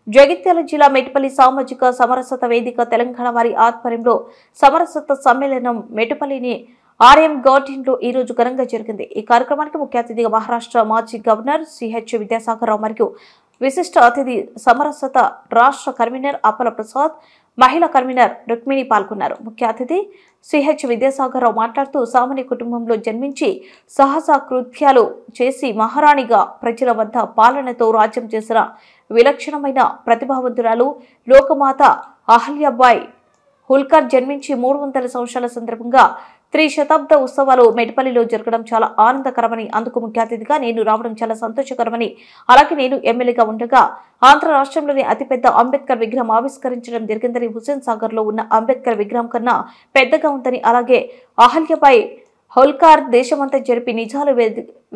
జగిత్యాల జిల్లా మెట్పల్లి సామాజిక సమరసత వేదిక తెలంగాణ వారి ఆధ్వర్యంలో సమరసత సమ్మేళనం మెట్పల్లిని ఆర్ఎం గార్డెన్లో ఈ రోజు ఘనంగా జరిగింది। ఈ కార్యక్రమానికి ముఖ్య అతిథిగా మహారాష్ట్ర మాజీ గవర్నర్ సిహెచ్ విద్యాసాగర్ రావు మరియు విశిష్ట అతిథి సమరసత రాష్ట్ర కన్వీనర్ అప్పల ప్రసాద్, మహిళా కన్వీనర్ రుక్మిణి పాల్గొన్నారు। ముఖ్య అతిథి సిహెచ్ విద్యాసాగర్ రావు మాట్లాడుతూ సామాన్య కుటుంబంలో జన్మించి సాహస కృత్యాలు చేసి మహారాణిగా ప్రజల వద్ద పాలనతో రాజ్యం చేసిన విలక్షణమైన ప్రతిభావంతురాలు లోకమాత అహల్యాబాయి హోల్కర్ జన్మించి 300 సంవత్సరాల సందర్భంగా త్రిశతాబ్ద ఉత్సవాలు మెట్పల్లిలో జరగడం చాలా ఆనందకరమని, అందుకు ముఖ్య అతిథిగా నేను రావడం చాలా సంతోషకరమని, అలాగే నేను ఎమ్మెల్యేగా ఉండగా ఆంధ్ర రాష్ట్రంలోని అతిపెద్ద అంబేద్కర్ విగ్రహం ఆవిష్కరించడం జరిగిందని, హుస్సేన్ సాగర్ లో ఉన్న అంబేద్కర్ విగ్రహం కన్నా పెద్దగా ఉందని, అలాగే అహల్యాబాయి హోల్కర్ దేశమంతా జరిపి నిజాలు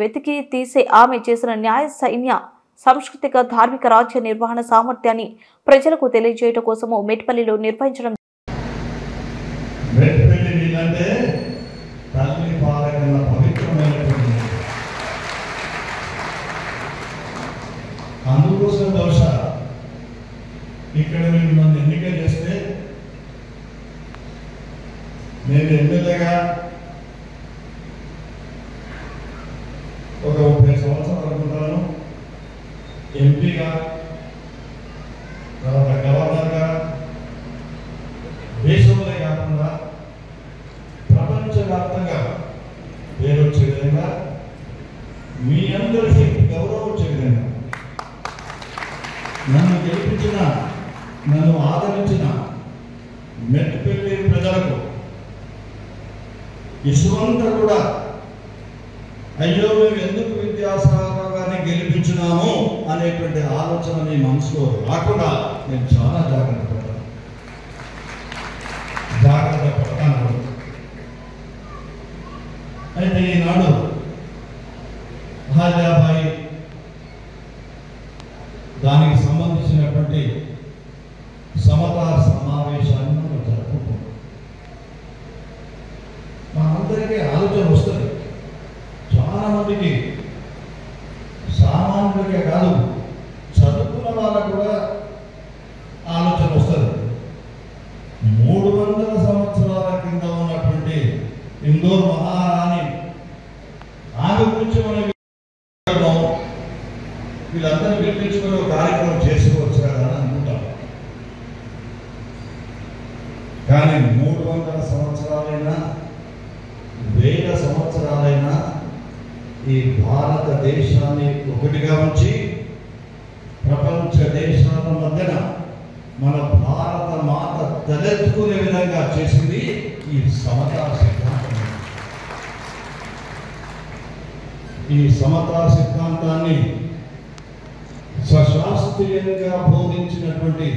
వెతికి తీసే ఆమె చేసిన న్యాయ సైన్య సాంస్కృతిక ధార్మిక రాజ్య నిర్వహణ సామర్థ్యాన్ని ప్రజలకు తెలియజేయడం కోసము మెట్పల్లిలో నిర్వహించడం అందుకోసం బహుశా ఇక్కడ మీరు నన్ను ఎన్నిక చేస్తే నేను ఎమ్మెల్యేగా ఒక 30 సంవత్సరాలు అనుకుంటాను, ఎంపీగా, తర్వాత గవర్నర్గా, దేశంలో కాకుండా ప్రపంచవ్యాప్తంగా పేరు వచ్చే విధంగా, మీ అందరికీ గౌరవం వచ్చే విధంగా, నన్ను గెలిపించిన, నన్ను ఆదరించిన మెట్పల్లి ప్రజలకు ఇసువంతా కూడా అయ్యో మేము ఎందుకు విద్యాసాగర్ గారిని గెలిపించినాము అనేటువంటి ఆలోచన మీ మనసులో రాకుండా నేను చాలా జాగ్రత్త పడతాను। అయితే ఈనాడు అహల్యాబాయి దానికి సంబంధించినటువంటి సమతా సమావేశాన్ని మనం జరుపుకుంటాం। మనందరికీ ఆలోచన వస్తుంది, చాలా మందికి, సామాన్యులకే కాదు చదువుకున్న వాళ్ళకు కూడా ఆలోచన వస్తుంది। 300 సంవత్సరాల కింద ఉన్నటువంటి ఇందోర్ మహారాణి, ఆమె గురించి మనం వీళ్ళందరూ పిలిపించుకుని ఒక కార్యక్రమం చేసుకోవచ్చు కదా అని అనుకుంటాం। కానీ 300 సంవత్సరాలైనా 1000 సంవత్సరాలైనా ఈ భారతదేశాన్ని ఒకటిగా ఉంచి ప్రపంచ దేశాల మధ్యన మన భారత మాత తలెత్తుకునే విధంగా చేసింది ఈ సమతా సిద్ధాంతం। ఈ సమతా సిద్ధాంతాన్ని సశాస్త్రీయంగా బోధించినటువంటి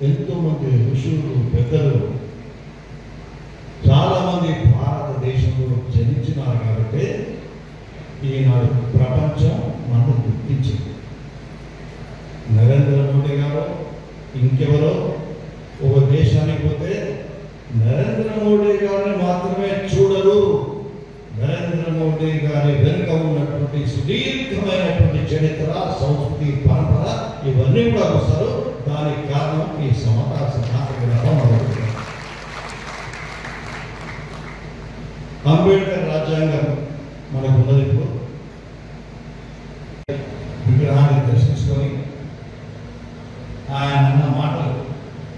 ఎంతో మంది ఋషులు, పెద్దలు చాలా మంది భారతదేశంలో జనించినారు కాబట్టి ఈనాడు ప్రపంచం మనం గుర్తించింది। నరేంద్ర మోడీ గారు ఇంకెవరో ఒక దేశానికి పోతే నరేంద్ర మోడీ గారిని మాత్రమే చూడరు, నరేంద్ర మోడీ గారి వెనుక ఉన్నటువంటి సుదీర్ఘమైనటువంటి చరిత్ర, సంస్కృతి, పరంపర ఇవన్నీ కూడా వస్తారు। దానికి కారణం ఈ సమతా సిద్ధాంతం। అంబేద్కర్ రాజ్యాంగం మనకు ఉన్నది। ఇప్పుడు విగ్రహాన్ని దర్శించుకొని ఆయన అన్న మాటలు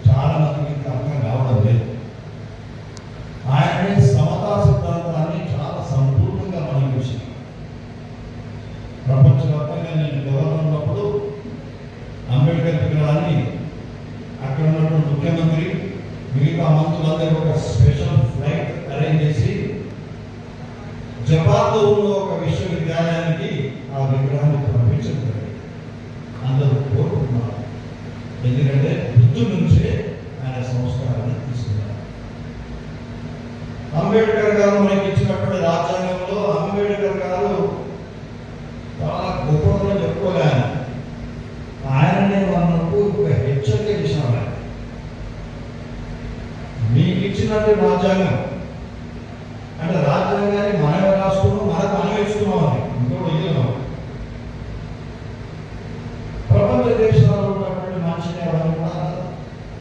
చాలా మందికి అర్థం కావడం లేదు। ఆయన సమతా సిద్ధాంతాన్ని చాలా సంపూర్ణంగా మనం చూసాం। ప్రపంచవ్యాప్తంగా నేను గవర్నర్ ఉన్నప్పుడు అంబేద్కర్ విగ్రహాన్ని అక్కడ ఉన్నటువంటి ముఖ్యమంత్రి, మిగతా మంత్రులందరూ ఒక స్పెషల్ ఫ్లైట్ అరేంజ్ చేసి జపాన్లో ఉన్న ఒక విశ్వవిద్యాలయానికి ఆ విగ్రహాన్ని పంపించడం జరిగింది। అందరూ కోరుకుంటున్నారు, ఎందుకంటే బుద్ధుడి నుంచే ఆయన సంస్కారాన్ని తీసుకున్నారు। అంబేద్కర్ గారు మనకి ఇచ్చినటువంటి రాజ్యాంగంలో అంబేద్కర్ గారు చాలా గొప్పగా చెప్పుకోలే, ఆయననే మనకు హెచ్చరిక చేసిన మీకు ఇచ్చినటువంటి రాజ్యాంగం